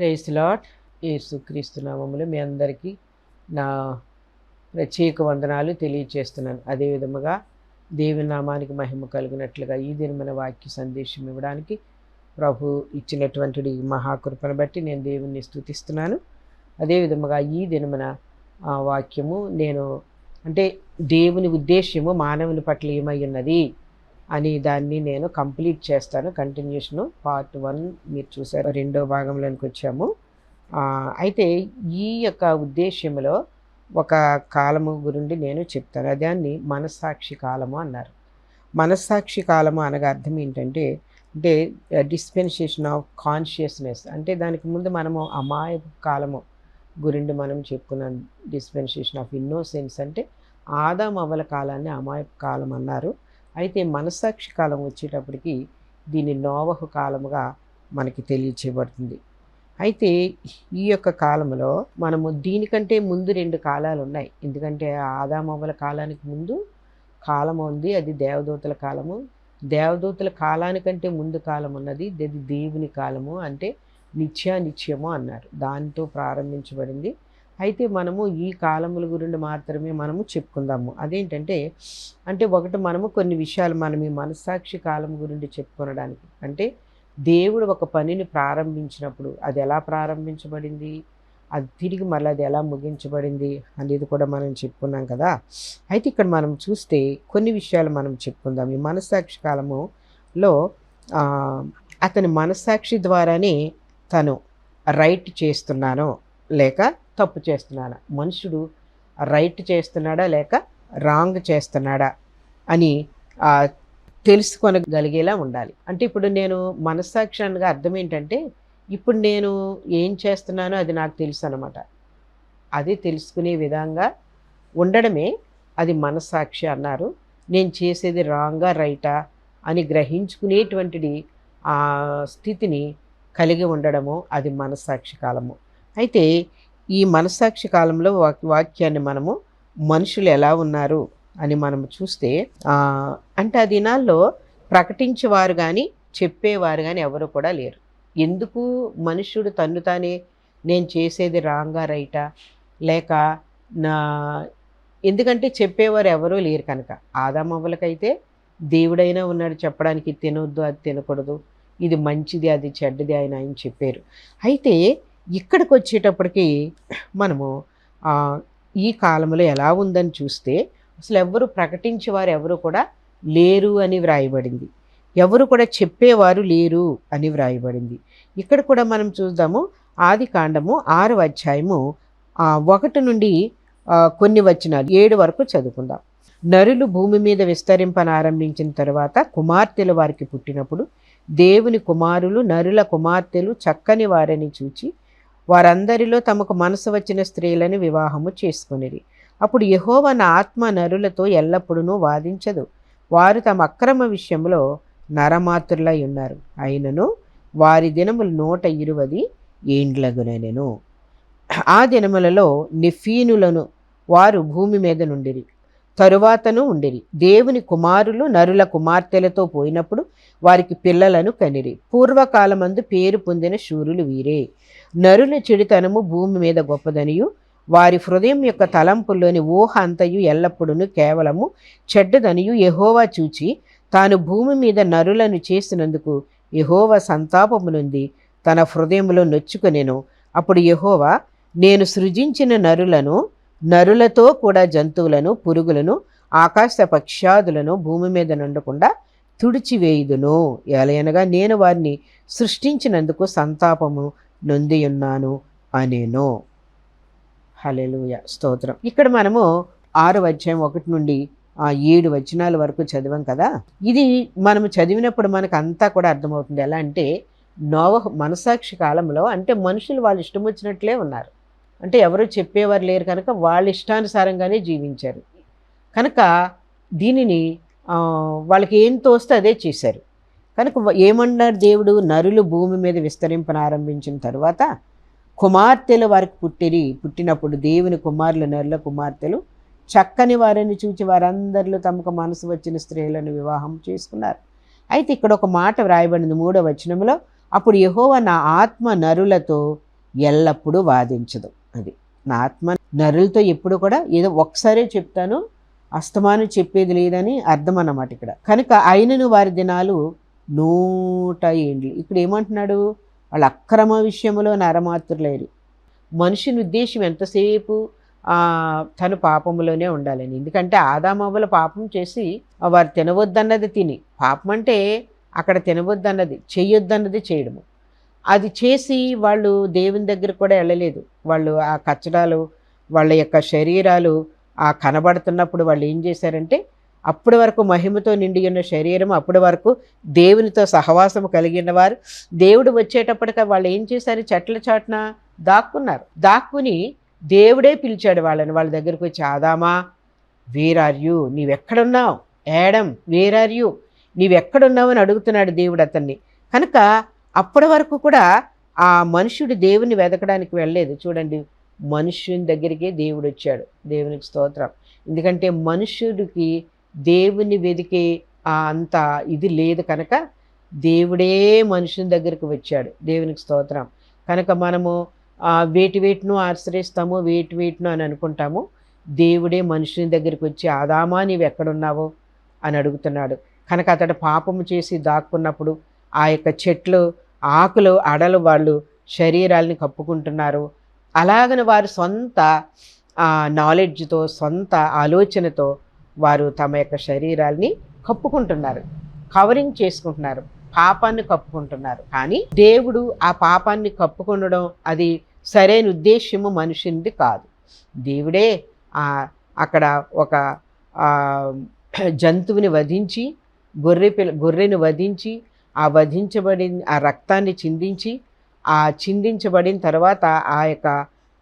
Praise lord. యేసుక్రీస్తు నామములో మీ అందరికీ నా ప్రత్యేక వందనాలు తెలియచేస్తున్నాను. అదేవిధముగా దేవుని నామానికి మహిమ కలిగినట్లుగా ఈ దినమైన వాక్య సందేశం ఇవ్వడానికి ప్రభు ఇచ్చినటువంటి మహాకృపను బట్టి నేను దేవుణ్ణి స్తుతిస్తున్నాను. అదేవిధముగా ఈ దినమైన వాక్యము అంటే దేవుని ఉద్దేశ్యము మానవుని పట్ల ఏమై ఉన్నది అని దాన్ని నేను కంప్లీట్ చేస్తాను. కంటిన్యూషను పార్ట్ 1 మీరు చూసారు. రెండో భాగంలోనికి వచ్చాము. అయితే ఈ యొక్క ఉద్దేశ్యంలో ఒక కాలము గురించి నేను చెప్తాను. దాన్ని మనస్సాక్షి కాలము అన్నారు. మనస్సాక్షి కాలము అనగా అర్థం ఏంటంటే డిస్పెన్సేషన్ ఆఫ్ కాన్షియస్నెస్. అంటే దానికి ముందు మనము అమాయక కాలము గురించి మనం చెప్పుకున్నాం. డిస్పెన్సేషన్ ఆఫ్ ఇన్నోసెన్స్ అంటే ఆదాము అవ్వల కాలాన్ని అమాయక కాలం అన్నారు. అయితే మనస్సాక్షి కాలం వచ్చేటప్పటికి దీన్ని నోవహు కాలముగా మనకి తెలియచేయబడుతుంది. అయితే ఈ యొక్క కాలంలో మనము దీనికంటే ముందు 2 కాలాలు ఉన్నాయి. ఎందుకంటే ఆదాము అవ్వల కాలానికి ముందు కాలం ఉంది, అది దేవదూతల కాలము. దేవదూతల కాలానికంటే ముందు కాలం ఉన్నది, అది దేవుని కాలము, అంటే నిత్యానిత్యము అన్నారు. దానితో ప్రారంభించబడింది. అయితే మనము ఈ కాలముల గురించి మాత్రమే మనము చెప్పుకుందాము. అదేంటంటే ఒకటి మనము కొన్ని విషయాలు మనం ఈ మనస్సాక్షి కాలం గురించి చెప్పుకొనడానికి, అంటే దేవుడు ఒక పనిని ప్రారంభించినప్పుడు అది ఎలా ప్రారంభించబడింది, అది తిరిగి మళ్ళీ అది ఎలా ముగించబడింది అనేది కూడా మనం చెప్పుకున్నాం కదా. అయితే ఇక్కడ మనం చూస్తే కొన్ని విషయాలు మనం చెప్పుకుందాం. ఈ మనస్సాక్షి కాలములో అతని మనస్సాక్షి ద్వారానే తను రైట్ చేస్తున్నానో లేక తప్పు చేస్తున్నాడా, మనుషుడు రైట్ చేస్తున్నాడా లేక రాంగ్ చేస్తున్నాడా అని తెలుసుకొనగలిగేలా ఉండాలి. అంటే ఇప్పుడు నేను మనస్సాక్షి అనగా అర్థం ఏంటంటే ఇప్పుడు నేను ఏం చేస్తున్నానో అది నాకు తెలుసు అన్నమాట. అది తెలుసుకునే విధంగా ఉండడమే అది మనస్సాక్షి అన్నారు. నేను చేసేది రాంగా రైటా అని గ్రహించుకునేటువంటిది ఆ స్థితిని కలిగి ఉండడము అది మనస్సాక్షి కాలము. అయితే ఈ మనస్సాక్షి కాలంలో వాక్యాన్ని మనము మనుషులు ఎలా ఉన్నారు అని మనం చూస్తే అంటే ఆ దినాల్లో ప్రకటించేవారు కానీ చెప్పేవారు కానీ ఎవరు కూడా లేరు. ఎందుకు మనుష్యుడు తన్ను తానే నేను చేసేది రాంగా రైటా లేక ఎందుకంటే చెప్పేవారు ఎవరూ లేరు కనుక. ఆదామవ్వలకైతే దేవుడైనా ఉన్నాడు చెప్పడానికి, తినొద్దు అది తినకూడదు, ఇది మంచిది అది చెడ్డది ఆయన చెప్పారు. అయితే ఇక్కడికి వచ్చేటప్పటికి మనము ఈ కాలంలో ఎలా ఉందని చూస్తే అసలు ఎవరు ప్రకటించేవారు ఎవరు కూడా లేరు అని వ్రాయబడింది. ఎవరు కూడా చెప్పేవారు లేరు అని వ్రాయబడింది. ఇక్కడ కూడా మనం చూద్దాము. ఆది కాండము 6వ అధ్యాయము 1 నుండి కొన్ని వచనాలు 7 వరకు చదువుకుందాం. నరులు భూమి మీద విస్తరింపనారంభించిన తర్వాత కుమార్తెలు వారికి పుట్టినప్పుడు దేవుని కుమారులు నరుల కుమార్తెలు చక్కని వారని చూచి వారందరిలో తమకు మనసు వచ్చిన స్త్రీలను వివాహము చేసుకునేది. అప్పుడు యెహోవా నా ఆత్మ నరులతో ఎల్లప్పుడూ వాదించదు, వారు తమ అక్రమ విషయంలో నరమాతులై ఉన్నారు, అయినను వారి దినములు 120 ఏండ్లగునెను. ఆ దినములలో నెఫీనులను వారు భూమి మీద నుండిరి, తరువాతను ఉండిరి. దేవుని కుమారులు నరుల కుమార్తెలతో పోయినప్పుడు వారికి పిల్లలను కనిరి. పూర్వకాలమందు పేరు పొందిన శూరులు వీరే. నరుల చెడుతనము భూమి మీద గొప్పదనియు వారి హృదయం యొక్క తలంపుల్లోని ఊహ అంతయు ఎల్లప్పుడూ కేవలము చెడ్డదనియు యెహోవా చూచి తాను భూమి మీద నరులను చేసినందుకు యెహోవా సంతాపము నొంది తన హృదయంలో నొచ్చుకొనెను. అప్పుడు యెహోవా నేను సృజించిన నరులతో కూడా జంతువులను పురుగులను ఆకాశ పక్షాదులను భూమి మీద నుండకుండా తుడిచివేయుదును, ఎలయనగా నేను వారిని సృష్టించినందుకు సంతాపము నొందియున్నాను అనేను. హల్లెలూయా, స్తోత్రం. ఇక్కడ మనము 6వ అధ్యాయం 1 నుండి 7 వచనాల వరకు చదివాం కదా. ఇది మనము చదివినప్పుడు మనకు అంతా కూడా అర్థమవుతుంది. ఎలా అంటే నోవహు మనస్సాక్షి కాలంలో అంటే మనుషులు వాళ్ళు ఇష్టం వచ్చినట్లే ఉన్నారు. అంటే ఎవరు చెప్పేవారు లేరు కనుక వాళ్ళ ఇష్టానుసారంగానే జీవించారు కనుక దీనిని వాళ్ళకి ఏం తోస్తే అదే చేశారు కనుక ఏమన్నారు దేవుడు, నరులు భూమి మీద విస్తరింపనారంభించిన తర్వాత కుమార్తెలు వారికి పుట్టినప్పుడు దేవుని కుమారులు నరుల కుమార్తెలు చక్కని వారిని చూచి వారందరిలో తమకు మనసు వచ్చిన స్త్రీలను వివాహం చేసుకున్నారు. అయితే ఇక్కడ ఒక మాట వ్రాయబడింది 3వ వచనంలో, అప్పుడు యెహోవా నా ఆత్మ నరులతో ఎల్లప్పుడూ వాదించదు. అది నా ఆత్మ నరులతో ఎప్పుడు కూడా ఏదో ఒకసారే చెప్తాను, అస్తమానం చెప్పేది లేదని అర్థం అన్నమాట ఇక్కడ. కనుక అయినను వారి దినాలు 100 ఏండ్లు. ఇక్కడ ఏమంటున్నాడు, వాళ్ళ అక్రమ విషయంలో నరమాత్రులేరు. మనుషుని ఉద్దేశం ఎంతసేపు తను పాపములోనే ఉండాలని. ఎందుకంటే ఆదామవ్వల పాపం చేసి వారు తినవద్దన్నది తిని, పాపం అంటే అక్కడ తినవద్దన్నది, చెయ్యొద్దన్నది చేయడము, అది చేసి వాళ్ళు దేవుని దగ్గర కూడా వెళ్ళలేదు. వాళ్ళు ఆ కచ్చడాలు వాళ్ళ యొక్క శరీరాలు కనబడుతున్నప్పుడు వాళ్ళు ఏం చేశారంటే, అప్పటి వరకు మహిమతో నిండి ఉన్న శరీరం, అప్పటి వరకు దేవునితో సహవాసము కలిగిన వారు, దేవుడు వచ్చేటప్పటికి వాళ్ళు ఏం చేశారు, చెట్ల చాటున దాక్కున్నారు. దాక్కుని దేవుడే పిలిచాడు వాళ్ళని. వాళ్ళ దగ్గరికి వచ్చి, ఆదామా వేర్ ఆర్ యూ, నీవెక్కడున్నావు, ఏడం వేర్ ఆర్ యూ, నీవెక్కడున్నావు అని అడుగుతున్నాడు దేవుడు అతన్ని. కనుక అప్పటి వరకు కూడా ఆ మనుషుడు దేవుని వెతకడానికి వెళ్ళలేదు. చూడండి, మనుషుని దగ్గరికే దేవుడు వచ్చాడు. దేవునికి స్తోత్రం. ఎందుకంటే మనుషుడికి దేవుని వెతికే అంత ఇది లేదు కనుక దేవుడే మనుషుని దగ్గరికి వచ్చాడు. దేవునికి స్తోత్రం. కనుక మనము వేటిను ఆశ్రయిస్తాము, వేటిను అని అనుకుంటాము. దేవుడే మనుషుని దగ్గరికి వచ్చి, ఆదామా నీవు ఎక్కడున్నావో అని అడుగుతున్నాడు. కనుక అతడు పాపము చేసి దాక్కున్నప్పుడు ఆ యొక్క చెట్లు, ఆకులు, అడలు వాళ్ళు శరీరాల్ని కప్పుకుంటున్నారు. అలాగని వారు సొంత నాలెడ్జ్తో, సొంత ఆలోచనతో వారు తమ యొక్క శరీరాల్ని కప్పుకుంటున్నారు, కవరింగ్ చేసుకుంటున్నారు, పాపాన్ని కప్పుకుంటున్నారు. కానీ దేవుడు ఆ పాపాన్ని కప్పుకొనడం అది సరైన ఉద్దేశ్యము మనుషునిది కాదు. దేవుడే అక్కడ ఒక జంతువుని వధించి, గొర్రెను వధించి, ఆ వధించబడిన ఆ రక్తాన్ని చిందించి, ఆ చిందించబడిన తర్వాత ఆ యొక్క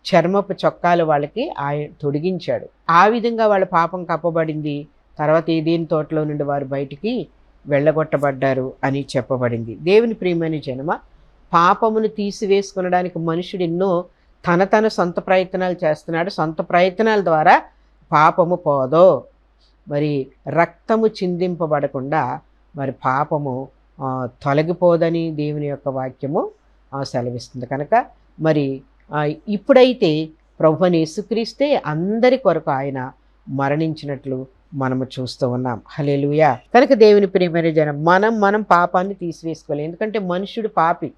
చర్మపు చొక్కాలు వాళ్ళకి ఆయన తొడిగించాడు. ఆ విధంగా వాళ్ళ పాపం కప్పబడింది. తర్వాత ఏదేని తోటలో నుండి వారు బయటికి వెళ్ళగొట్టబడ్డారు అని చెప్పబడింది. దేవుని ప్రియమైన జనమ, పాపమును తీసివేసుకునడానికి మనుషుడు ఎన్నో తన సొంత ప్రయత్నాలు చేస్తున్నాడు. సొంత ప్రయత్నాల ద్వారా పాపము పోదో, మరి రక్తము చిందింపబడకుండా మరి పాపము తొలగిపోదని దేవుని యొక్క వాక్యము సెలవిస్తుంది. కనుక మరి ఇప్పుడైతే ప్రభువైన యేసుక్రీస్తే అందరి కొరకు ఆయన మరణించినట్లు మనము చూస్తూ ఉన్నాం. హల్లెలూయా. కనుక దేవుని ప్రియమైన జనం, మనం పాపాన్ని తీసివేసుకోవాలి. ఎందుకంటే మనుషుడు పాపి.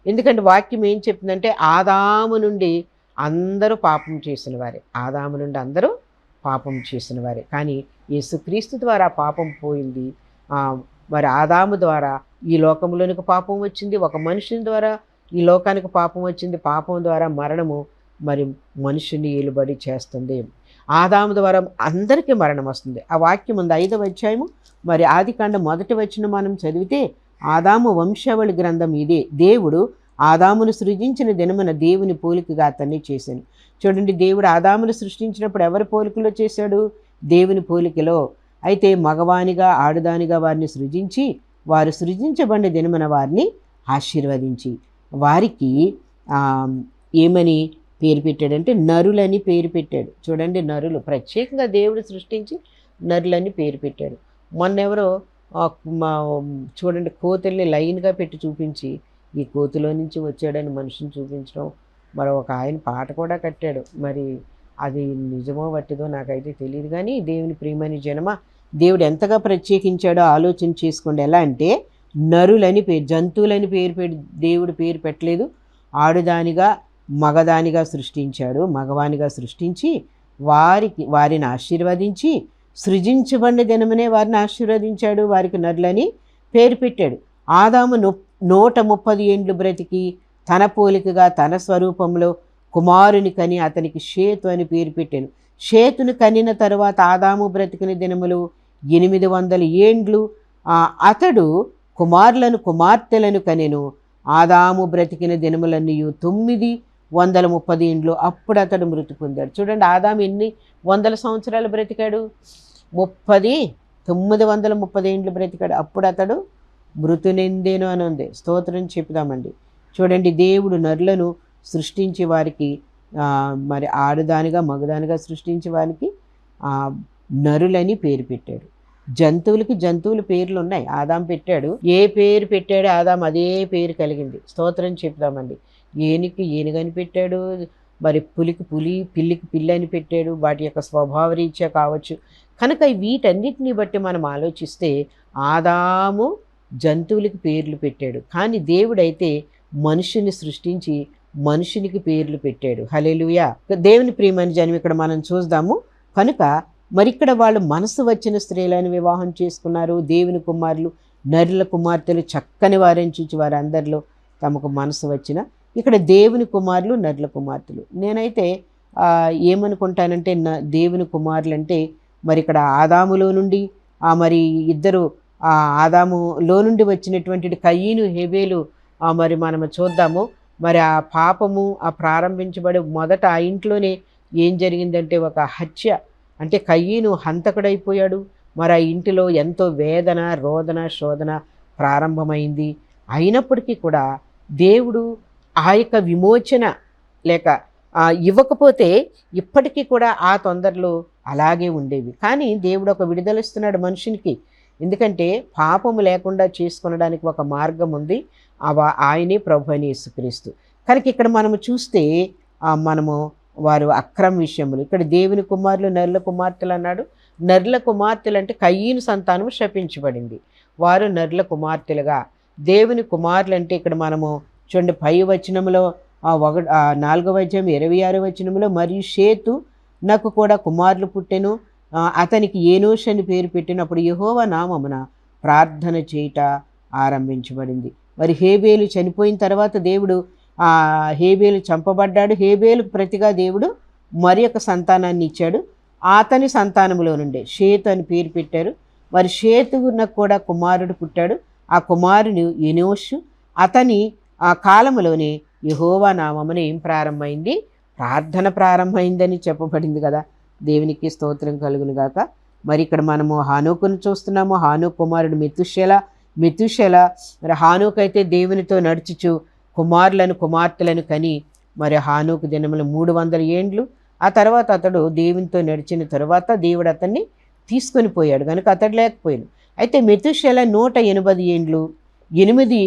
ఎందుకంటే వాక్యం ఏం చెప్తుందంటే, ఆదాము నుండి అందరూ పాపం చేసిన వారే, ఆదాము నుండి అందరూ పాపం చేసిన వారే. కానీ యేసుక్రీస్తు ద్వారా పాపం పోయింది. మరి ఆదాము ద్వారా ఈ లోకంలోనికి పాపం వచ్చింది, ఒక మనుషుని ద్వారా ఈ లోకానికి పాపం వచ్చింది. పాపం ద్వారా మరణము మరి మనుషుని ఏలుబడి చేస్తుంది. ఆదాము ద్వారా అందరికీ మరణం వస్తుంది. ఆ వాక్యం ఉంది 5వ అధ్యాయము మరి ఆదికాండం 1వ వచనం మనం చదివితే, ఆదాము వంశావళి గ్రంథం ఇదే. దేవుడు ఆదామును సృజించిన దినమున దేవుని పోలికగా అతన్ని చేశాను. చూడండి, దేవుడు ఆదామును సృష్టించినప్పుడు ఎవరి పోలికలో చేశాడు? దేవుని పోలికలో. అయితే మగవానిగా ఆడుదానిగా వారిని సృజించి, వారు సృజించబడిన దినమున వారిని ఆశీర్వదించి, వారికి ఏమని పేరు పెట్టాడంటే నరులని పేరు పెట్టాడు. చూడండి, నరులు ప్రత్యేకంగా దేవుడు సృష్టించి నరులని పేరు పెట్టాడు. మొన్నెవరో చూడండి, కోతుల్ని లైన్గా పెట్టి చూపించి, ఈ కోతిలో నుంచి వచ్చాడని మనిషిని చూపించడం. మరి ఒక ఆయన పాట కూడా కట్టాడు. మరి అది నిజమో వట్టిదో నాకైతే తెలియదు. కానీ దేవుని ప్రియమైన జనమ, దేవుడు ఎంతగా ప్రత్యేకించాడో ఆలోచన చేసుకోండి. ఎలా అంటే, నరులని పేరు, జంతువులని పేరు దేవుడు పేరు పెట్టలేదు. ఆడుదానిగా మగదానిగా సృష్టించాడు, మగవానిగా సృష్టించి వారిని ఆశీర్వదించి, సృజించబడిన దినమనే వారిని ఆశీర్వదించాడు, వారికి నరులని పేరు పెట్టాడు. ఆదాము 130 ఏండ్లు బ్రతికి తన పోలికగా తన స్వరూపంలో కుమారుని కని అతనికి షేతు అని పేరు పెట్టాను. షేతును కనిన తరువాత ఆదాము బ్రతికిన దినములు 800 ఏండ్లు. అతడు కుమారులను కుమార్తెలను కనెను. ఆదాము బ్రతికిన దినములన్నీ 930 ఏండ్లు. అప్పుడు అతడు మృతి పొందాడు. చూడండి, ఆదాము ఎన్ని వందల సంవత్సరాలు బ్రతికాడు? 930 ఏండ్లు బ్రతికాడు. అప్పుడు అతడు మృతి నిందేను అని ఉంది. స్తోత్రం చెప్పుదామండి. చూడండి, దేవుడు నరులను సృష్టించి వారికి మరి ఆడుదానిగా మగదానిగా సృష్టించి వారికి నరులని పేరు పెట్టాడు. జంతువులకి జంతువుల పేర్లు ఉన్నాయి. ఆదాం పెట్టాడు, ఏ పేరు పెట్టాడు ఆదాం అదే పేరు కలిగింది. స్తోత్రం చెప్దామండి. ఏనుగుకి ఏనుగు అని పెట్టాడు, మరి పులికి పులి, పిల్లికి పిల్లి అని పెట్టాడు, వాటి యొక్క స్వభావ రీత్యా కావచ్చు. కనుక వీటన్నిటిని బట్టి మనం ఆలోచిస్తే ఆదాము జంతువులకి పేర్లు పెట్టాడు, కానీ దేవుడైతే మనుషుని సృష్టించి మనుషునికి పేర్లు పెట్టాడు. హల్లెలూయా. దేవుని ప్రియమైన జనం ఇక్కడ మనం చూద్దాము. కనుక మరి ఇక్కడ వాళ్ళు మనసు వచ్చిన స్త్రీలను వివాహం చేసుకున్నారు. దేవుని కుమారులు, నరుల కుమార్తెలు, చక్కని వారిని చూచి వారందరిలో తమకు మనసు వచ్చిన ఇక్కడ దేవుని కుమారులు, నరుల కుమార్తెలు. నేనైతే ఏమనుకుంటానంటే దేవుని కుమారులు అంటే మరి ఇక్కడ ఆదాములో నుండి మరి ఇద్దరు ఆదాములో నుండి వచ్చినటువంటి కయీను, హేబేలు మరి మనము చూద్దాము. మరి ఆ పాపము ప్రారంభించబడి మొదట ఆ ఇంట్లోనే ఏం జరిగిందంటే ఒక హత్య, అంటే కయీను హంతకుడైపోయాడు. మరి ఆ ఇంటిలో ఎంతో వేదన, రోదన, శోధన ప్రారంభమైంది. అయినప్పటికీ కూడా దేవుడు ఆ యొక్క విమోచన లేక ఇవ్వకపోతే ఇప్పటికీ కూడా ఆ తొందరలో అలాగే ఉండేవి. కానీ దేవుడు ఒక విడుదలిస్తున్నాడు మనుషునికి. ఎందుకంటే పాపము లేకుండా చేసుకొనడానికి ఒక మార్గం ఉంది. ఆయనే ప్రభు అయిన యేసుక్రీస్తు. కనుక ఇక్కడ మనము చూస్తే మనము వారు అక్రమ విషయములు, ఇక్కడ దేవుని కుమారులు, నరుల కుమార్తెలు అన్నాడు. నరుల కుమార్తెలు అంటే కయీను సంతానం శపించబడింది, వారు నరుల కుమార్తెలుగా. దేవుని కుమారులు అంటే ఇక్కడ మనము చూడండి పై వచనంలో 4వ అధ్యాయం 26వ వచనంలో, మరియు షేతు నాకు కూడా కుమారులు పుట్టెను, అతనికి ఏనోష్ అని పేరు పెట్టినప్పుడు యెహోవా నామమున ప్రార్థన చేయట ఆరంభించబడింది. మరి హేబేలు చనిపోయిన తర్వాత దేవుడు హేబేలు చంపబడ్డాడు. హేబేలుకు ప్రతిగా దేవుడు మరి ఒక సంతానాన్ని ఇచ్చాడు. అతని సంతానంలో నుండే షేతు అని పేరు పెట్టారు. మరి షేతునకు కూడా కుమారుడు పుట్టాడు. ఆ కుమారుని ఎనోషు. అతని కాలంలోనే యెహోవా నామమున ఏం ప్రారంభమైంది? ప్రార్థన ప్రారంభమైందని చెప్పబడింది కదా. దేవునికి స్తోత్రం కలుగును గాక. మరి ఇక్కడ మనము హానోకును చూస్తున్నాము. హానోకు కుమారుడు మెతుషెల. మరి హానోకు అయితే దేవునితో నడుచుచు కుమారులను కుమార్తెలను కని మరి హానోకు దినములు 300 ఏండ్లు. ఆ తర్వాత అతడు దేవునితో నడిచిన తర్వాత దేవుడు అతన్ని తీసుకొని పోయాడు కనుక అతడు లేకపోయాడు. అయితే మెతుషెల 180 ఏండ్లు 7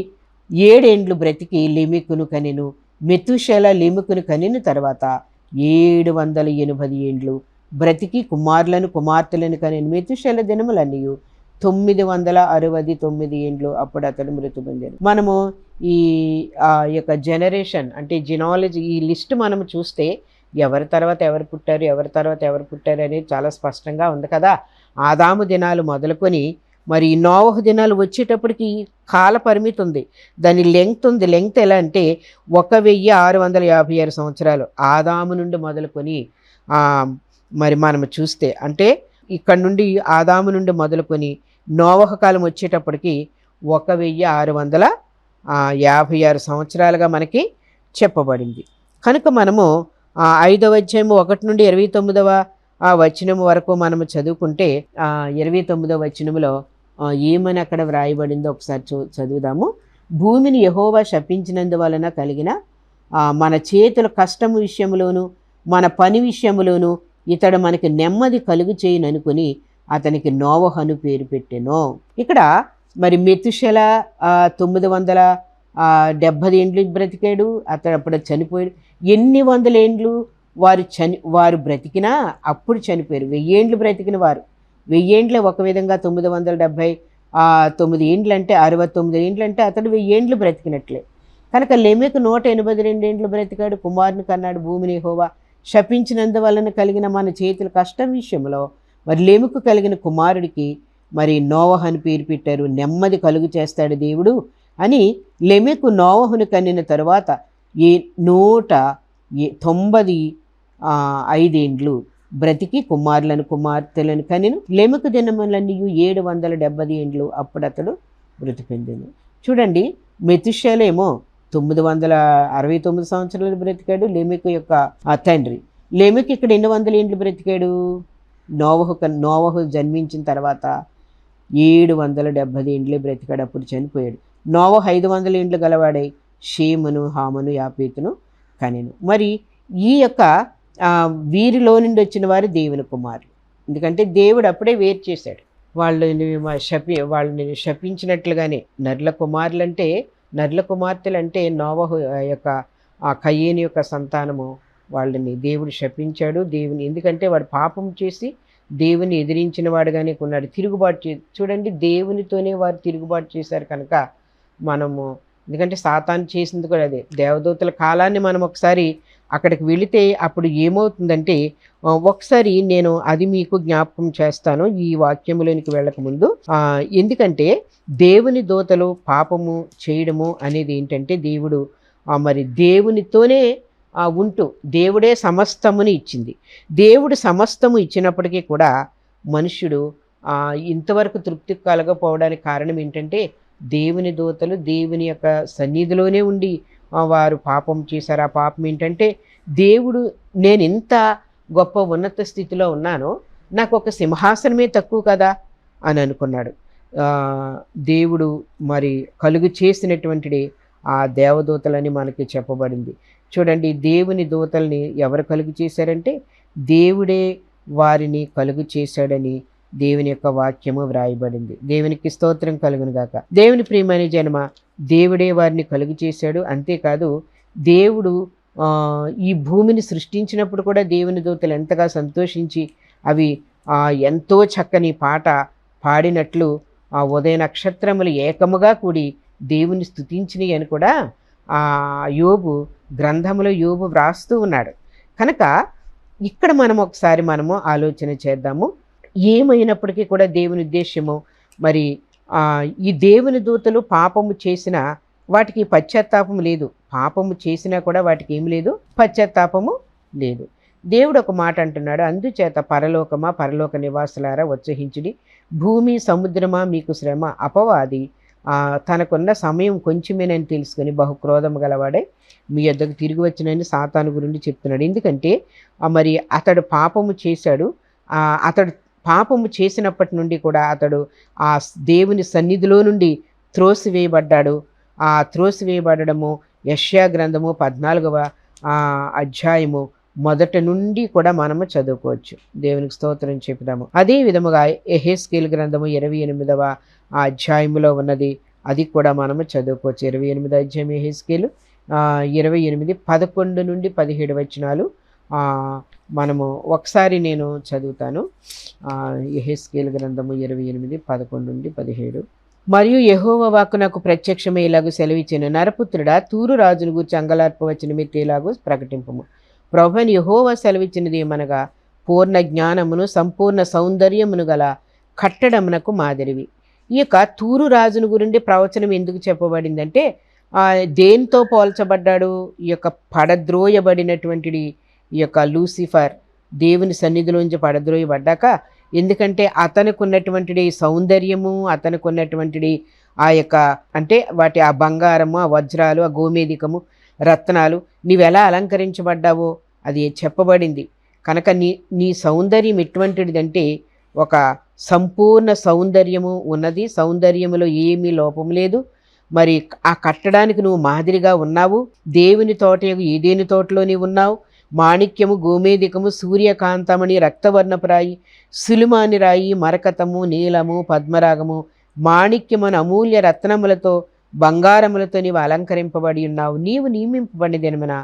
ఏండ్లు బ్రతికి లెమెకును కనెను. మెతుషెల లెమెకును కనిన తర్వాత 780 ఏండ్లు బ్రతికి కుమారులను కుమార్తెలను కనెను. మెతుషెల దినములన్నీ 969 ఏండ్లు. అప్పుడు అతడు మృతి పొందాడు. మనము ఈ యొక్క జనరేషన్ అంటే జినాలజీ ఈ లిస్ట్ మనం చూస్తే ఎవరి తర్వాత ఎవరు పుట్టారు అనేది చాలా స్పష్టంగా ఉంది కదా. ఆదాము దినాలు మొదలుకొని మరి నోవహు దినాలు వచ్చేటప్పటికి కాల పరిమితి ఉంది, దాని లెంగ్త్ ఉంది. లెంగ్త్ ఎలా అంటే 1656 సంవత్సరాలు ఆదాము నుండి మొదలుకొని మరి మనం చూస్తే అంటే ఇక్కడ నుండి ఆదాము నుండి మొదలుకొని నోవహు కాలం వచ్చేటప్పటికి 1656 సంవత్సరాలుగా మనకి చెప్పబడింది. కనుక మనము 5వ అధ్యాయం 1 నుండి 29వ వచనం వరకు మనము చదువుకుంటే 29వ వచనంలో ఏమని అక్కడ వ్రాయబడిందో ఒకసారి చదువుదాము. భూమిని యెహోవా శపించినందువలన కలిగిన మన చేతుల కష్టము విషయంలోను మన పని విషయంలోను ఇతడు మనకి నెమ్మది కలుగు చేయననుకుని అతనికి నోవహు అని పేరు పెట్టెను. ఇక్కడ మరి మెతుషెల 970 ఏండ్లు బ్రతికాడు. అతడు అప్పుడు చనిపోయాడు. ఎన్ని వందల ఏండ్లు వారు బ్రతికినా అప్పుడు చనిపోయారు. 1000 ఏండ్లు బ్రతికిన వారు 1000 ఏండ్లే ఒక విధంగా 979 ఏండ్లు అంటే 69 ఏండ్లు అంటే అతడు 1000 ఏండ్లు బ్రతికినట్లే. కనుక లెమెకు 182 ఏండ్లు బ్రతికాడు. కుమారుని కన్నాడు. భూమిని యెహోవా శపించినందువలన కలిగిన మన చేతుల కష్టం విషయంలో మరి లెమెకు కలిగిన కుమారుడికి మరి నోవహు అని పేరు పెట్టారు. నెమ్మది కలుగు చేస్తాడు దేవుడు అని. లెమెకు నోవహును కనిన తరువాత 195 ఏండ్లు బ్రతికి కుమారులను కుమార్తెలను కనిను. లెమెకు దినములన్నీ 770 ఏండ్లు. అప్పుడు అతడు మృతి పొందెను. చూడండి, మెతుషెలేమో 969 సంవత్సరాలు బ్రతికాడు. లెమెకు యొక్క తండ్రి. లెమెకు ఇక్కడ ఎన్ని వందల ఏండ్లు బ్రతికాడు? నోవహు జన్మించిన తర్వాత 770 ఏండ్లే బ్రతికాడు. అప్పుడు చనిపోయాడు. నోవహు 500 ఏండ్లు గలవాడై షేమును హామును యాపేతును కనెను. మరి ఈ యొక్క వీరిలో నుండి వచ్చిన వారు దేవుని కుమారులు. ఎందుకంటే దేవుడు అప్పుడే వేరు చేశాడు వాళ్ళని శపించినట్లుగానే. నరుల కుమారులు అంటే నరుల కుమార్తెలు అంటే నోవహు యొక్క ఆ కయ్యేని యొక్క సంతానము వాళ్ళని దేవుడు శపించాడు. ఎందుకంటే వాడు పాపం చేసి దేవుని ఎదిరించిన వాడుగానే కొన్నాడు. చూడండి, దేవునితోనే వారు తిరుగుబాటు చేశారు కనుక మనము, ఎందుకంటే సాతాను చేసింది కూడా అదే. దేవదూతల కాలాన్ని మనం ఒకసారి అక్కడికి వెళితే అప్పుడు ఏమవుతుందంటే, ఒకసారి నేను అది మీకు జ్ఞాపకం చేస్తాను ఈ వాక్యములోనికి వెళ్ళకముందు. ఎందుకంటే దేవుని దూతలు పాపము చేయడము అనేది ఏంటంటే, దేవుడు మరి దేవునితోనే ఉంటూ దేవుడే సమస్తముని ఇచ్చింది. దేవుడు సమస్తము ఇచ్చినప్పటికీ కూడా మనుష్యుడు ఇంతవరకు తృప్తి కలగపోవడానికి కారణం ఏంటంటే, దేవుని దూతలు దేవుని యొక్క సన్నిధిలోనే ఉండి వారు పాపం చేశారు. ఆ పాపం ఏంటంటే, దేవుడు నేను ఇంత గొప్ప ఉన్నత స్థితిలో ఉన్నానో నాకు ఒక సింహాసనమే తక్కువ కదా అని అనుకున్నాడు. దేవుడు మరి కలుగు చేసినటువంటి ఆ దేవదూతలని మనకి చెప్పబడింది. చూడండి, దేవుని దూతల్ని ఎవరు కలుగు చేశారంటే దేవుడే వారిని కలుగు చేశాడని దేవుని యొక్క వాక్యము వ్రాయబడింది. దేవునికి స్తోత్రం కలుగును గాక. దేవుని ప్రియమైన జన్మ, దేవుడే వారిని కలుగు చేశాడు. అంతేకాదు, దేవుడు ఈ భూమిని సృష్టించినప్పుడు కూడా దేవుని దూతలు ఎంతగా సంతోషించి అవి ఎంతో చక్కని పాట పాడినట్లు ఆ ఉదయ నక్షత్రములు ఏకముగా కూడి దేవుని స్తుతించినవి అని కూడా ఆ యోబు గ్రంథంలో యోబు వ్రాస్తూ ఉన్నాడు. కనుక ఇక్కడ మనము ఆలోచన చేద్దాము. ఏమైనప్పటికీ కూడా దేవుని ఉద్దేశ్యము మరి ఈ దేవుని దూతలు పాపము చేసిన వాటికి పశ్చాత్తాపము లేదు. పాపము చేసినా కూడా వాటికి ఏమి లేదు, పశ్చాత్తాపము లేదు. దేవుడు ఒక మాట అంటున్నాడు, అందుచేత పరలోకమా పరలోక నివాసులారా ఉత్సహించుడి, భూమి సముద్రమా మీకు శ్రమ. అపవాది తనకున్న సమయం కొంచెమేనని తెలుసుకొని బహుక్రోధము గలవాడే మీ యొద్దకు తిరిగి వచ్చినని సాతాను గురించి చెప్తున్నాడు. ఎందుకంటే మరి అతడు పాపము చేశాడు. అతడు పాపము చేసినప్పటి నుండి కూడా అతడు ఆ దేవుని సన్నిధిలో నుండి త్రోసివేయబడ్డాడు. ఆ త్రోసివేయబడము యెషయా గ్రంథము 14వ అధ్యాయము మొదటి నుండి కూడా మనము చదువుకోవచ్చు. దేవునికి స్తోత్రం చెప్పుదాము. అదే విధముగా యెహెజ్కేలు గ్రంథము 28వ అధ్యాయములో ఉన్నది, అది కూడా మనము చదువుకోవచ్చు. 28వ అధ్యాయం యెహెజ్కేలు 28, 11 నుండి 17 వచనాలు మనము ఒకసారి నేను చదువుతాను. యెహెజ్కేలు గ్రంథము 28, 11 నుండి 17. మరియు యెహోవా వాక్కు నాకు ప్రత్యక్షమే ఇలాగూ సెలవిచ్చెను, నరపుత్రుడా, తూరు రాజును గూర్చి అంగలార్పవచ్చును తేలాగూ ప్రకటింపము. ప్రభువైన యెహోవా సెలవిచ్చినది ఏమనగా, పూర్ణ జ్ఞానమును సంపూర్ణ సౌందర్యమును గల కట్టడమునకు మాదిరివి. ఈ యొక్క తూరు రాజును గురించి ప్రవచనం ఎందుకు చెప్పబడిందంటే, దేనితో పోల్చబడ్డాడు? ఈ యొక్క పడద్రోయబడినటువంటి ఈ యొక్క లూసిఫర్ దేవుని సన్నిధిలోంచి పడద్రోయబడ్డాక, ఎందుకంటే అతనికి ఉన్నటువంటి సౌందర్యము, అతనికి ఉన్నటువంటి ఆ యొక్క అంటే వాటి ఆ బంగారము, ఆ వజ్రాలు, ఆ గోమేదికము, రత్నాలు, నీవెలా అలంకరించబడ్డావో అది చెప్పబడింది. కనుక నీ సౌందర్యం ఎటువంటిదంటే ఒక సంపూర్ణ సౌందర్యము ఉన్నది. సౌందర్యములో ఏమీ లోపం లేదు. మరి ఆ కట్టడానికి నువ్వు మాదిరిగా ఉన్నావు. దేవుని తోట ఏదేని తోటలో నీవు ఉన్నావు. మాణిక్యము, గోమేదికము, సూర్యకాంతమణి, రక్తవర్ణపు రాయి, సులిమాని రాయి, మరకతము, నీలము, పద్మరాగము, మాణిక్యమును అమూల్య రత్నములతో బంగారములతో నీవు అలంకరింపబడి ఉన్నావు. నీవు నియమింపబడిన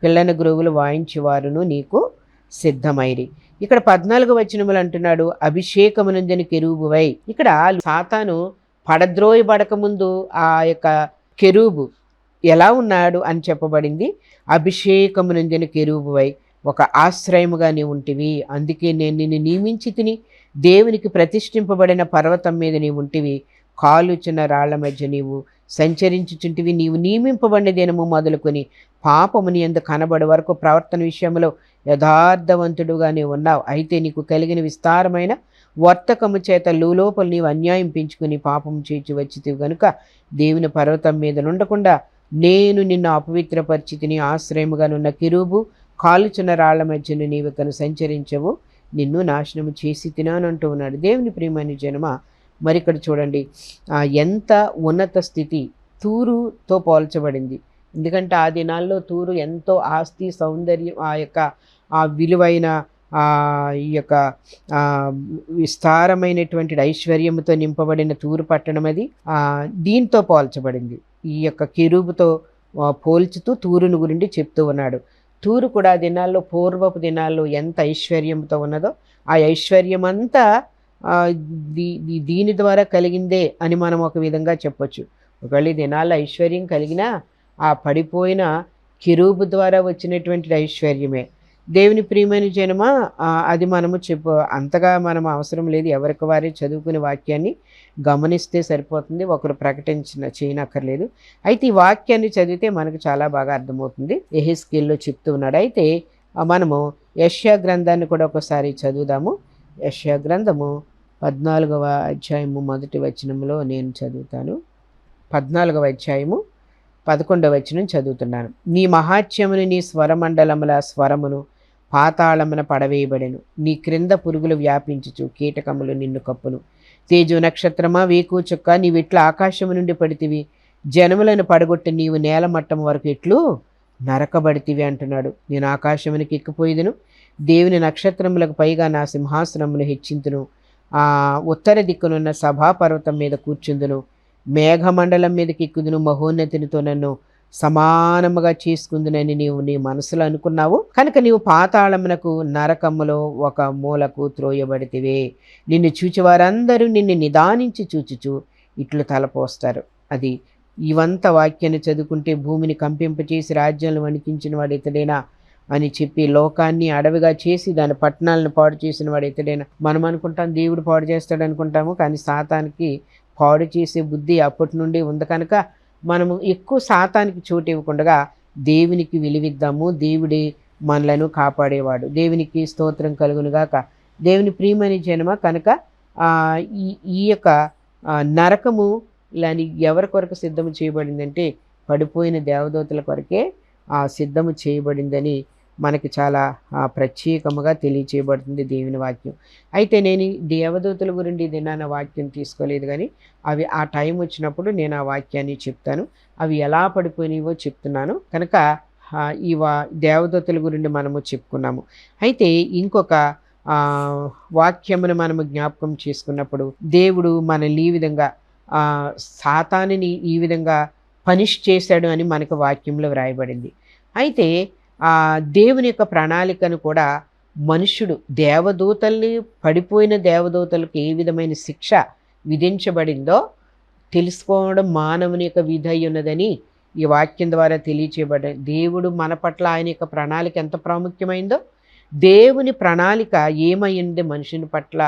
పిల్లన గురువులు వాయించేవారును నీకు సిద్ధమైరి. ఇక్కడ 14వ వచనములు అంటున్నాడు, అభిషేకమునందని కెరూబువై. ఇక్కడ సాతాను పడద్రోయబడక ముందు ఆ యొక్క కెరూబు ఎలా ఉన్నాడు అని చెప్పబడింది. అభిషేకమునందని కెరూబువై, ఒక ఆశ్రయముగా నీవు ఉంటివి. అందుకే నేను నిన్ను నియమించి తిని దేవునికి ప్రతిష్ఠింపబడిన పర్వతం మీద నీవు ఉంటివి. కాలుచున్న రాళ్ల మధ్య నీవు సంచరించుచుంటివి. నీవు నియమింపబడిన దినము మొదలుకొని పాపముని యందు కనబడి వరకు ప్రవర్తన విషయంలో యథార్థవంతుడుగా నీవు ఉన్నావు. అయితే నీకు కలిగిన విస్తారమైన వర్తకము చేత లోపల నీవు అన్యాయం పెంచుకుని పాపము చేసి వచ్చితివి గనుక దేవుని పర్వతం మీద నుండకుండా నేను నిన్ను అపవిత్రపరిచితిని. ఆశ్రయముగానున్న కిరూబు, కాలుచున్న రాళ్ల మధ్యను నీవు కను సంచరించవు, నిన్ను నాశనము చేసి తినానంటూ ఉన్నాడు. దేవుని ప్రియమైన జనమ, మరి ఇక్కడ చూడండి ఎంత ఉన్నత స్థితి తూరుతో పోల్చబడింది. ఎందుకంటే ఆ దినాల్లో తూరు ఎంతో ఆస్తి, సౌందర్యం, ఆ యొక్క ఆ విలువైన ఈ యొక్క విస్తారమైనటువంటి ఐశ్వర్యముతో నింపబడిన తూరు పట్టణం అది దీంతో పోల్చబడింది. ఈ యొక్క కెరూబుతో పోల్చుతూ తూరును గురించి చెప్తూ ఉన్నాడు. తూరు కూడా దినాల్లో, పూర్వపు దినాల్లో ఎంత ఐశ్వర్యంతో ఉన్నదో ఆ ఐశ్వర్యం అంతా దీని ద్వారా కలిగిందే అని మనం ఒక విధంగా చెప్పొచ్చు. ఒకవేళ ఈ దినాల్లో ఐశ్వర్యం కలిగినా ఆ పడిపోయిన కెరూబు ద్వారా వచ్చినటువంటి ఐశ్వర్యమే. దేవుని ప్రియమైన జనమా, అది మనము అంతగా మనం అవసరం లేదు. ఎవరికి వారే చదువుకునే వాక్యాన్ని గమనిస్తే సరిపోతుంది. ఒకరు చేయనక్కర్లేదు. అయితే ఈ వాక్యాన్ని చదివితే మనకు చాలా బాగా అర్థమవుతుంది. యెహెజ్కేలులో చెప్తూ ఉన్నాడు. అయితే మనము యెషయా గ్రంథాన్ని కూడా ఒకసారి చదువుదాము. యెషయా గ్రంథము 14వ అధ్యాయము మొదటి వచనంలో నేను చదువుతాను. 14వ అధ్యాయము 11వ వచనం చదువుతున్నాను. నీ మహాత్యమును, నీ స్వరమండలముల స్వరమును పాతాళమున పడవేయబడెను. నీ క్రింద పురుగులు వ్యాపించుచు కీటకములు నిన్ను కప్పును. తేజు నక్షత్రమా, వేకు చుక్క, నీవిట్లా ఆకాశము నుండి పడితివి. జనములను పడగొట్టి నీవు నేల మట్టం వరకు ఎట్లు నరకబడితివి అంటున్నాడు. నేను ఆకాశమునికి ఎక్కిపోయేదను, దేవుని నక్షత్రములకు పైగా నా సింహాసనమును హెచ్చింతును. ఉత్తర దిక్కునున్న సభాపర్వతం మీద కూర్చుందును. మేఘమండలం మీదకి ఎక్కుదును. మహోన్నతినితో నన్ను సమానముగా చేసుకుందునని నీవు నీ మనసులో అనుకున్నావు కనుక నీవు పాతాళమునకు, నరకములో ఒక మూలకు త్రోయబడితివే. నిన్ను చూచి వారందరూ నిన్ను నిదానించి చూచుచు ఇట్లు తలపోస్తారు. అది ఇవంత వాక్యాన్ని చదువుకుంటే భూమిని కంపింపచేసి రాజ్యాలను వణికించిన వాడు ఇతడేనా అని చెప్పి, లోకాన్ని అడవిగా చేసి దాని పట్టణాలను పాడు చేసిన వాడు ఇతడేనా. మనం అనుకుంటాం దేవుడు పాడు చేస్తాడు అనుకుంటాము, కానీ సాతానికి పాడు చేసే బుద్ధి అప్పటి నుండి ఉంది కనుక మనము ఎక్కువ సాతానికి చోటు ఇవ్వకుండా దేవునికి విలువిద్దాము. దేవుడే మనలను కాపాడేవాడు. దేవునికి స్తోత్రం కలుగునుగాక. దేవుని ప్రియమైన జనమ కనుక ఈ యొక్క నరకము లాని ఎవరి కొరకు సిద్ధము చేయబడిందంటే పడిపోయిన దేవదూతల కొరకే సిద్ధము చేయబడిందని మనకి చాలా ప్రత్యేకముగా తెలియచేయబడుతుంది దేవుని వాక్యం. అయితే నేను దేవదూతల గురించి దినాన వాక్యం తీసుకోలేదు, కానీ అవి ఆ టైం వచ్చినప్పుడు నేను ఆ వాక్యాన్ని చెప్తాను. అవి ఎలా పడిపోయినావో చెప్తున్నాను కనుక ఈ దేవదూతల గురించి మనము చెప్పుకున్నాము. అయితే ఇంకొక వాక్యమును మనము జ్ఞాపకం చేసుకున్నప్పుడు దేవుడు మనల్ని ఈ విధంగా సాతానుని ఈ విధంగా పనిష్ చేశాడు అని మనకు వాక్యంలో వ్రాయబడింది. అయితే దేవుని యొక్క ప్రణాళికను కూడా మనుష్యుడు దేవదూతల్ని, పడిపోయిన దేవదూతలకు ఏ విధమైన శిక్ష విధించబడిందో తెలుసుకోవడం మానవుని యొక్క విధి అయి ఉన్నదని ఈ వాక్యం ద్వారా తెలియచేయబడ్డ. దేవుడు మన పట్ల ఆయన యొక్క ప్రణాళిక ఎంత ప్రాముఖ్యమైందో, దేవుని ప్రణాళిక ఏమైంది మనుషుని పట్ల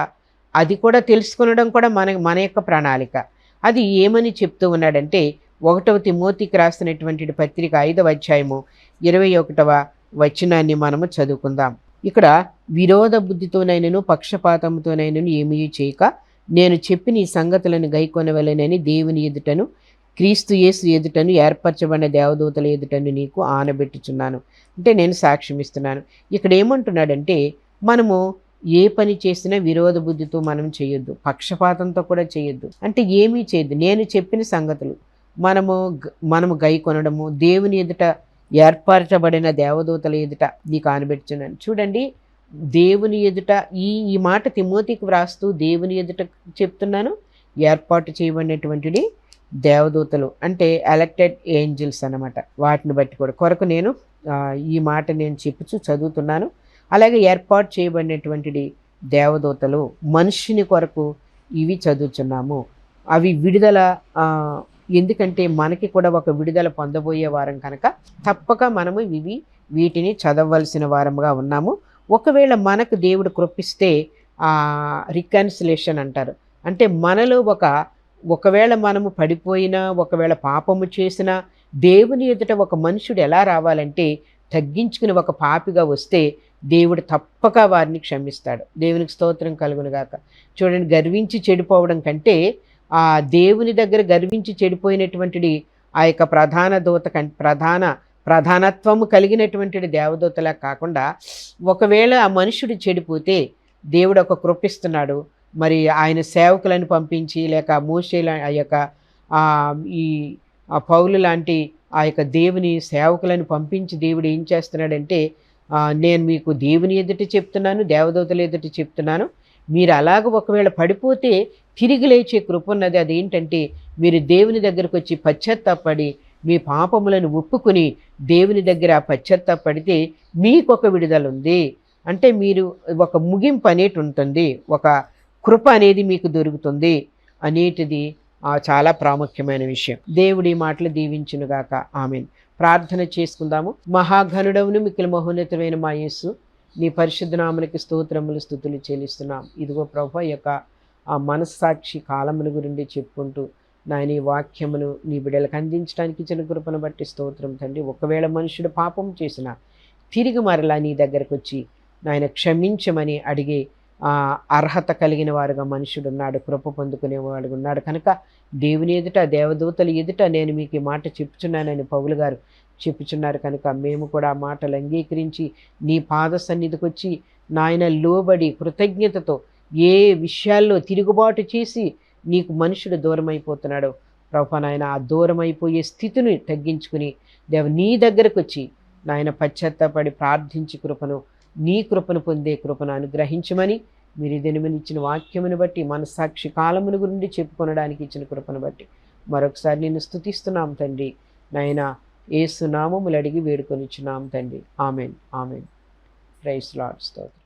అది కూడా తెలుసుకునడం కూడా మన యొక్క ప్రణాళిక. అది ఏమని చెప్తూ ఉన్నాడంటే 1వ తిమోతికి రాసినటువంటి పత్రిక 5వ అధ్యాయము 21వ వచనాన్ని మనము చదువుకుందాం. ఇక్కడ విరోధ బుద్ధితోనైనను పక్షపాతంతోనైనను ఏమీ చేయక నేను చెప్పిన ఈ సంగతులను గైకొనవలెనని దేవుని ఎదుటను క్రీస్తు యేసు ఎదుటను ఏర్పరచబడిన దేవదూతల ఎదుటను నీకు ఆనబెట్టుచున్నాను. అంటే నేను సాక్ష్యం ఇస్తున్నాను. ఇక్కడ ఏమంటున్నాడంటే మనము ఏ పని చేసినా విరోధ బుద్ధితో మనం చేయొద్దు, పక్షపాతంతో కూడా చేయొద్దు. అంటే ఏమీ చేయొద్దు. నేను చెప్పిన సంగతులు మనము గై కొనడము, దేవుని ఎదుట ఏర్పరచబడిన దేవదూతల ఎదుట నీకు ఆనబెట్టుచున్నాను. చూడండి, దేవుని ఎదుట ఈ మాట తిమోతికి వ్రాస్తూ దేవుని ఎదుట చెప్తున్నాను. ఏర్పాటు చేయబడినటువంటి దేవదూతలు అంటే ఎలక్టెడ్ ఏంజిల్స్ అన్నమాట. వాటిని బట్టి కూడా కొరకు నేను ఈ మాట నేను చెప్పుచు చదువుతున్నాను. అలాగే ఏర్పాటు చేయబడినటువంటి దేవదూతలు మనుష్యుని కొరకు ఇవి చదువుతున్నాము. అవి విడుదల, ఎందుకంటే మనకి కూడా ఒక విడుదల పొందబోయే వారం కనుక తప్పక మనము వీటిని చదవవలసిన వారముగా ఉన్నాము. ఒకవేళ మనకు దేవుడు కృపిస్తే రికన్సిలేషన్ అంటారు. అంటే మనలో ఒకవేళ మనము పడిపోయినా, ఒకవేళ పాపము చేసినా దేవుని ఎదుట ఒక మనుషుడు ఎలా రావాలంటే తగ్గించుకుని ఒక పాపిగా వస్తే దేవుడు తప్పక వారిని క్షమిస్తాడు. దేవునికి స్తోత్రం కలుగునుగాక. చూడండి, గర్వించి చెడిపోవడం కంటే దేవుని దగ్గర గర్వించి చెడిపోయినటువంటి ఆ యొక్క ప్రధానత్వము కలిగినటువంటి దేవదూతలా కాకుండా ఒకవేళ ఆ మనుషుడు చెడిపోతే దేవుడు ఒక కృపిస్తున్నాడు. మరి ఆయన సేవకులను పంపించి లేక మోషే ఆ యొక్క ఈ పౌలు లాంటి ఆ యొక్క దేవుని సేవకులను పంపించి దేవుడు ఏం చేస్తున్నాడంటే నేను మీకు దేవుని ఎదుట చెప్తున్నాను, దేవదూతల ఎదుట చెప్తున్నాను, మీరు అలాగ ఒకవేళ పడిపోతే తిరిగి లేచే కృప ఉన్నది. అదేంటంటే మీరు దేవుని దగ్గరకు వచ్చి పశ్చాత్తాపడి మీ పాపములను ఒప్పుకుని దేవుని దగ్గర పశ్చాత్తాపడితే మీకొక విడుదల ఉంది. అంటే మీరు ఒక ముగింపు అనేటి ఉంటుంది, ఒక కృప అనేది మీకు దొరుకుతుంది అనేటిది చాలా ప్రాముఖ్యమైన విషయం. దేవుడి మాటలు దీవించునుగాక. ఆమేన్. ప్రార్థన చేసుకుందాము. మహాఘనుడవును మిక్కిలి మహోన్నతమైన మా యేసు, నీ పరిశుద్ధ నామమునకి స్తోత్రములు స్తుతులు చెల్లిస్తున్నాం. ఇదిగో ప్రభువా, యొక్క ఆ మనస్సాక్షి కాలముల గురించి చెప్పుకుంటూ నాయన ఈ వాక్యమును నీ బిడ్డలకు అందించడానికి ఇచ్చిన కృపను బట్టి స్తోత్రం తండ్రి. ఒకవేళ మనుషుడు పాపం చేసినా తిరిగి మరలా నీ దగ్గరకు వచ్చి నాయన క్షమించమని అడిగే అర్హత కలిగిన వారుగా మనుషుడున్నాడు, కృప పొందుకునేవాడు ఉన్నాడు. కనుక దేవుని ఎదుట, దేవదూతల ఎదుట నేను మీకు ఈ మాట చెప్పుచున్నానని పౌలు గారు చెప్పుచున్నారు. కనుక మేము కూడా ఆ మాటలు అంగీకరించి నీ పాద సన్నిధికి వచ్చి నాయన లోబడి కృతజ్ఞతతో ఏ విషయాల్లో తిరుగుబాటు చేసి నీకు మనుషుడు దూరం అయిపోతున్నాడో ప్రభువా నాయన, ఆ దూరం అయిపోయే స్థితిని తగ్గించుకుని నీ దగ్గరకు వచ్చి నాయన పశ్చాత్తాపడి ప్రార్థించి నీ కృపను పొందే కృపను అనుగ్రహించమని, మీరు దినమనిచ్చిన వాక్యమును బట్టి, మనస్సాక్షి కాలమును గురించి చెప్పుకొనడానికి ఇచ్చిన కృపను బట్టి మరొకసారి నిన్ను స్తుతిస్తున్నాం తండ్రి. నాయన యేసు నామములు అడిగి వేడుకొనిచున్నాం తండ్రి. ఆమెన్. ఆమెన్. Praise Lord. స్తోత్రం.